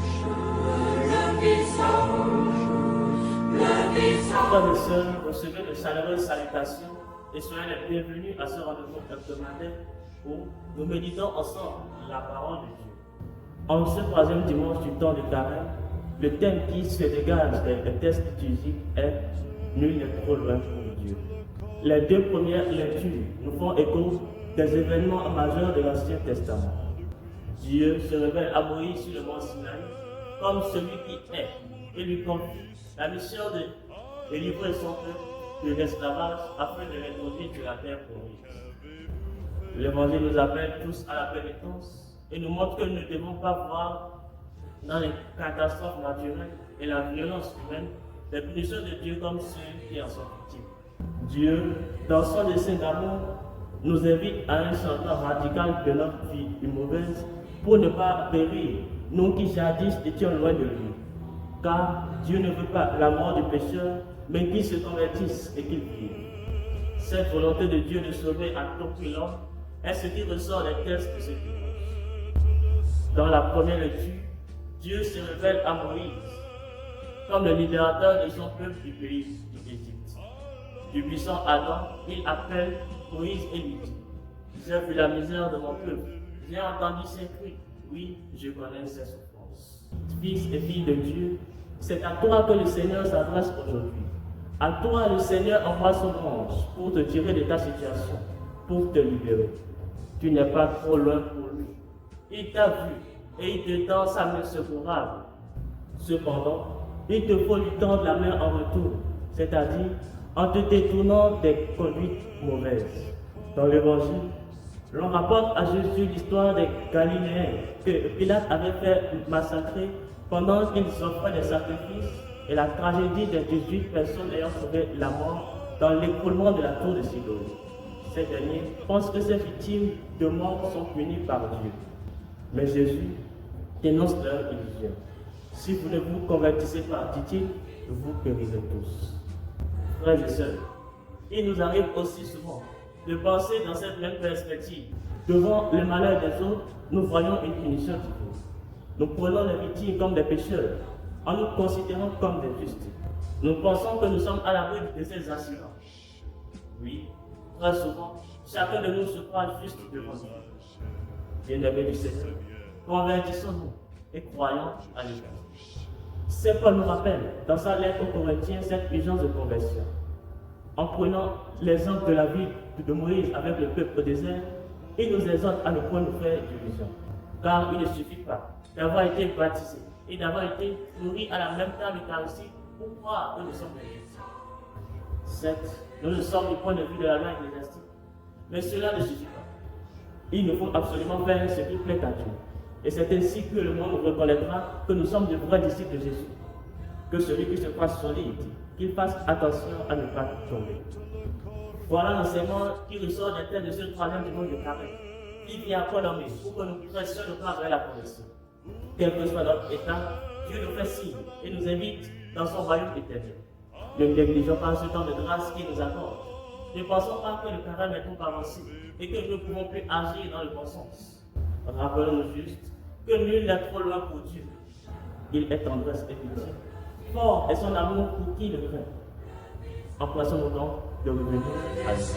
Frères et sœurs, recevez de chaleureuses salutations et soyez les bienvenus à ce rendez-vous hebdomadaire où nous méditons ensemble la parole de Dieu. En ce troisième dimanche du temps de carême, le thème qui se dégage des textes liturgiques est « Nul n'est trop loin pour Dieu ». Les deux premières lectures nous font écho des événements majeurs de l'Ancien Testament. Dieu se révèle à Moïse sur le mont Sinaï comme celui qui est et lui confie la mission de délivrer son peuple de l'esclavage afin de l'introduire sur la terre promise. L'Évangile nous appelle tous à la pénitence et nous montre que nous ne devons pas voir dans les catastrophes naturelles et la violence humaine les punitions de Dieu comme ceux qui en sont victimes. Dieu, dans son dessein d'amour, nous invite à un changement radical de notre vie mauvaise pour ne pas périr, nous qui jadis étions loin de lui. Car Dieu ne veut pas la mort du pécheur, mais qu'il se convertisse et qu'il vive. Cette volonté de Dieu de sauver à tout prix l'homme est ce qui ressort des textes de ce dimanche. Dans la première lecture, Dieu se révèle à Moïse comme le libérateur de son peuple du pays d'Égypte. Du buisson Adam, il appelle Moïse et lui dit « J'ai vu la misère de mon peuple, j'ai entendu ses cris, oui, je connais ses souffrances. » Fils et fille de Dieu, c'est à toi que le Seigneur s'adresse aujourd'hui. À toi, le Seigneur envoie son ange pour te tirer de ta situation, pour te libérer. Tu n'es pas trop loin pour lui. Il t'a vu et il te tend sa main secourable. Cependant, il te faut lui tendre la main en retour, c'est-à-dire en te détournant des conduites mauvaises. Dans l'Évangile, l'on rapporte à Jésus l'histoire des Galiléens que Pilate avait fait massacrer pendant qu'ils offraient des sacrifices et la tragédie des 18 personnes ayant trouvé la mort dans l'écroulement de la tour de Siloé. Ces derniers pensent que ces victimes de mort sont punies par Dieu. Mais Jésus dénonce leur illusion. Si vous ne vous convertissez pas, dit-il, vous périrez tous. Frères et sœurs, il nous arrive aussi souvent de penser dans cette même perspective. Devant le malheur des autres, nous voyons une punition divine. Nous prenons les victimes comme des pécheurs, en nous considérant comme des justes. Nous pensons que nous sommes à l'abri de ces accidents. Oui, très souvent, chacun de nous se croit juste devant Dieu. Bien-aimés du Seigneur, convertissons-nous et croyons à l'Église. Saint Paul nous rappelle dans sa lettre aux Corinthiens cette urgence de conversion. En prenant l'exemple de la vie de Moïse avec le peuple au désert, il nous exhorte à ne point nous faire d'illusions. Car il ne suffit pas d'avoir été baptisé et d'avoir été nourri à la même temps de l'Eucharistie pour croire que nous sommes des chrétiens. Certes, nous ne sommes du point de vue de la loi ecclésiastique, mais cela ne suffit pas. Il nous faut absolument faire ce qui plaît à Dieu. Et c'est ainsi que le monde reconnaîtra que nous sommes de vrais disciples de Jésus. Que celui qui se croit solide, qu'il fasse attention à ne pas tomber. Voilà l'enseignement qui ressort des thèmes de ce troisième dimanche de carême. Il vient accordé pour que nous pressions le pas vers la conversion. Quel que soit notre état, Dieu nous fait signe et nous invite dans son royaume éternel. Ne négligeons pas ce temps de grâce qu'il nous accorde. Ne pensons pas que le carême est trop avancé et que nous ne pouvons plus agir dans le bon sens. Rappelons-nous juste que nul n'est trop loin pour Dieu. Il est tendresse et pitié. Fort est son amour pour qui le craint. Empressons-nous donc de revenir à Dieu.